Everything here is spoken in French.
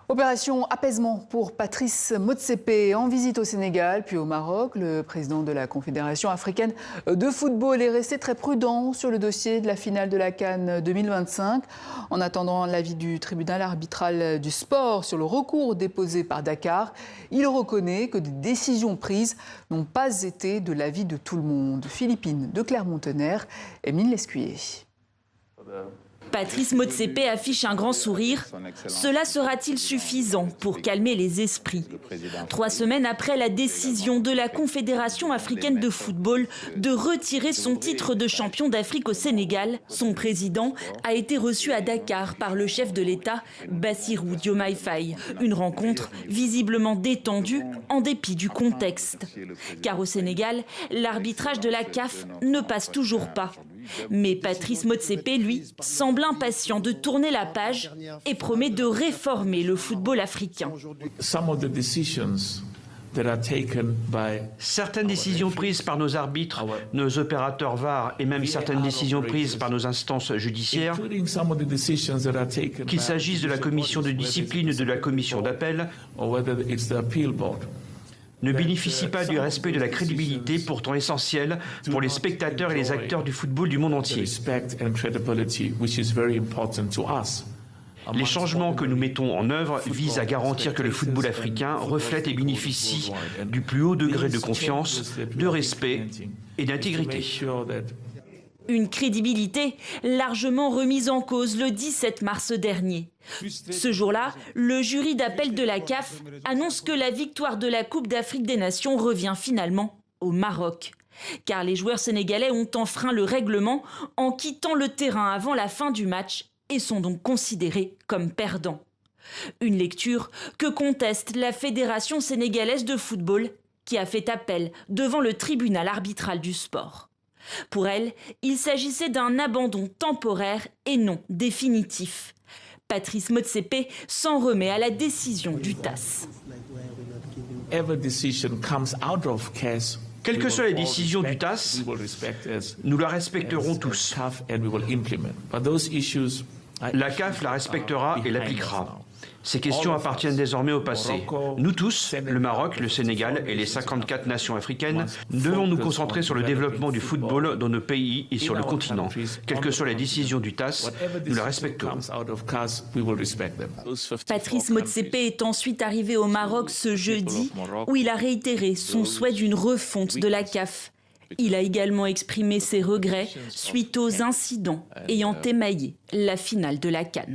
Opération apaisement pour Patrice Motsepe en visite au Sénégal puis au Maroc. Le président de la Confédération africaine de football est resté très prudent sur le dossier de la finale de la CAN 2025. En attendant l'avis du tribunal arbitral du sport sur le recours déposé par Dakar, il reconnaît que des décisions prises n'ont pas été de l'avis de tout le monde. Philippines de Clermont-Tonnerre, Émile Lescuyer. Patrice Motsepe affiche un grand sourire. Cela sera-t-il suffisant pour calmer les esprits? 3 semaines après la décision de la Confédération africaine de football de retirer son titre de champion d'Afrique au Sénégal, son président a été reçu à Dakar par le chef de l'État, Bassirou Diomaye Faye. Une rencontre visiblement détendue en dépit du contexte. Car au Sénégal, l'arbitrage de la CAF ne passe toujours pas. Mais Patrice Motsepe, lui, semble impatient de tourner la page et promet de réformer le football africain. Certaines décisions prises par nos arbitres, nos opérateurs VAR et même certaines décisions prises par nos instances judiciaires, qu'il s'agisse de la commission de discipline ou de la commission d'appel, ne bénéficient pas du respect de la crédibilité pourtant essentielle pour les spectateurs et les acteurs du football du monde entier. Les changements que nous mettons en œuvre visent à garantir que le football africain reflète et bénéficie du plus haut degré de confiance, de respect et d'intégrité. Une crédibilité largement remise en cause le 17 mars dernier. Ce jour-là, le jury d'appel de la CAF annonce que la victoire de la Coupe d'Afrique des Nations revient finalement au Maroc. Car les joueurs sénégalais ont enfreint le règlement en quittant le terrain avant la fin du match et sont donc considérés comme perdants. Une lecture que conteste la Fédération sénégalaise de football qui a fait appel devant le tribunal arbitral du sport. Pour elle, il s'agissait d'un abandon temporaire et non définitif. Patrice Motsepe s'en remet à la décision du TAS. Quelle que soit la décision du TAS, nous la respecterons tous. La CAF la respectera et l'appliquera. Ces questions appartiennent désormais au passé. Nous tous, le Maroc, le Sénégal et les 54 nations africaines, devons nous concentrer sur le développement du football dans nos pays et sur le continent. Quelle que soit la décision du TAS, nous la respecterons. Patrice Motsepe est ensuite arrivé au Maroc ce jeudi, où il a réitéré son souhait d'une refonte de la CAF. Il a également exprimé ses regrets suite aux incidents ayant émaillé la finale de la CAN.